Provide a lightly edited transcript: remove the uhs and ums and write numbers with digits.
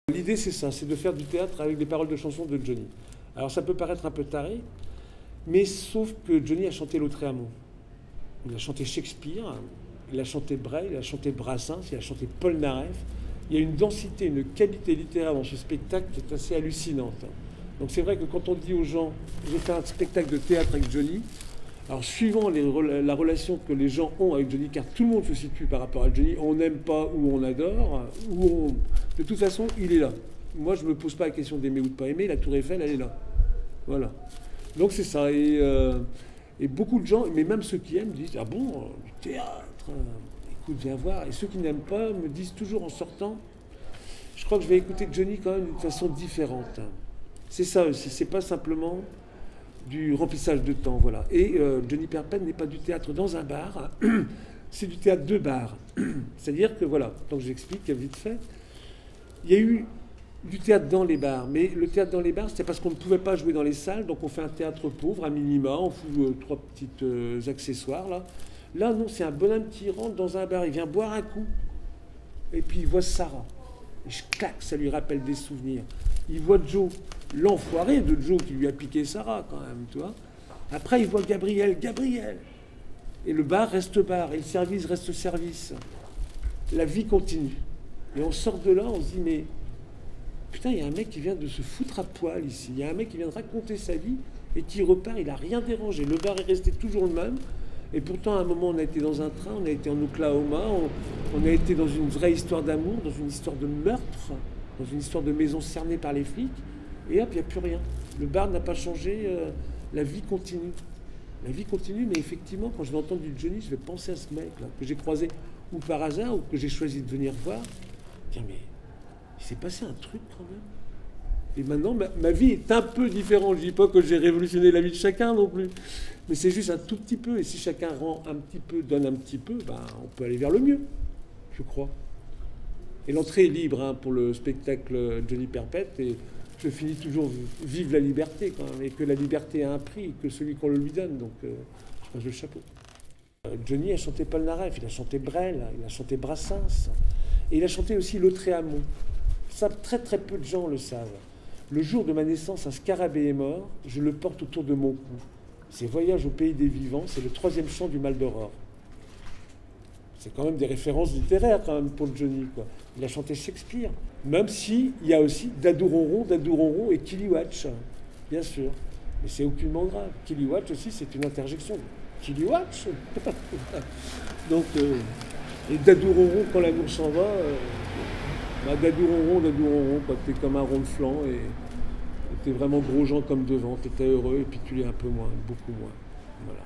L'idée, c'est ça, c'est de faire du théâtre avec des paroles de chansons de Johnny. Alors ça peut paraître un peu taré, mais sauf que Johnny a chanté Lautréamont. Il a chanté Shakespeare, il a chanté Brel, il a chanté Brassens, il a chanté Paul Naref. Il y a une densité, une qualité littéraire dans ce spectacle qui est assez hallucinante. Donc c'est vrai que quand on dit aux gens, j'ai fait un spectacle de théâtre avec Johnny, alors suivant la relation que les gens ont avec Johnny, car tout le monde se situe par rapport à Johnny, on n'aime pas ou on adore, de toute façon, il est là. Moi, je ne me pose pas la question d'aimer ou de ne pas aimer, la Tour Eiffel, elle est là. Voilà. Donc c'est ça. Et beaucoup de gens, mais même ceux qui aiment, disent, ah bon, du théâtre, écoute, viens voir. Et ceux qui n'aiment pas me disent toujours en sortant, je crois que je vais écouter Johnny quand même d'une façon différente. C'est ça aussi, c'est pas simplement du remplissage de temps, voilà. Et Johnny Perpète n'est pas du théâtre dans un bar, c'est du théâtre de bar. C'est-à-dire que, voilà, donc j'explique vite fait, il y a eu du théâtre dans les bars, mais le théâtre dans les bars, c'était parce qu'on ne pouvait pas jouer dans les salles, donc on fait un théâtre pauvre, à minima, on fout 3 petits accessoires, là. Là, non, c'est un bonhomme qui rentre dans un bar, il vient boire un coup, et puis il voit Sarah. Et clac, ça lui rappelle des souvenirs. Il voit Joe, l'enfoiré de Joe qui lui a piqué Sarah quand même, tu vois. Après, il voit Gabriel. Et le bar reste bar, et le service reste service. La vie continue. Et on sort de là, on se dit, mais putain, il y a un mec qui vient de se foutre à poil ici. Il y a un mec qui vient de raconter sa vie et qui repart, il n'a rien dérangé. Le bar est resté toujours le même. Et pourtant, à un moment, on a été dans un train, on a été en Oklahoma, on a été dans une vraie histoire d'amour, dans une histoire de meurtre, dans une histoire de maison cernée par les flics. Et hop, il n'y a plus rien. Le bar n'a pas changé, la vie continue. La vie continue, mais effectivement, quand je vais entendre du Johnny, je vais penser à ce mec-là, que j'ai croisé ou par hasard, ou que j'ai choisi de venir voir. Tiens, mais il s'est passé un truc quand même. Et maintenant, ma vie est un peu différente. Je ne dis pas que j'ai révolutionné la vie de chacun non plus. Mais c'est juste un tout petit peu. Et si chacun rend un petit peu, donne un petit peu, ben, on peut aller vers le mieux, je crois. Et l'entrée est libre hein, pour le spectacle Johnny Perpète. Et je finis toujours vive la liberté quand même. Et que la liberté a un prix, que celui qu'on le lui donne. Donc, je passe le chapeau. Johnny a chanté Paul Naref, il a chanté Brel, il a chanté Brassens. Et il a chanté aussi Lautréamont. Ça, très très peu de gens le savent. Le jour de ma naissance, un scarabée est mort, je le porte autour de mon cou. C'est Voyage au pays des vivants, c'est le 3e chant du Mal d'Aurore. C'est quand même des références littéraires quand même pour Johnny, quoi. Il a chanté Shakespeare, même si il y a aussi Dadou Ronron et Kiliwatch, bien sûr. Mais c'est aucunement grave. Kiliwatch aussi, c'est une interjection. Kiliwatch. Donc, et Dadou Ronron, quand l'amour s'en va, Dadou Ronron, quoi. T'es comme un rond de flanc et t'es vraiment gros gens comme devant, t'étais heureux et puis tu l'es un peu moins, beaucoup moins. Voilà.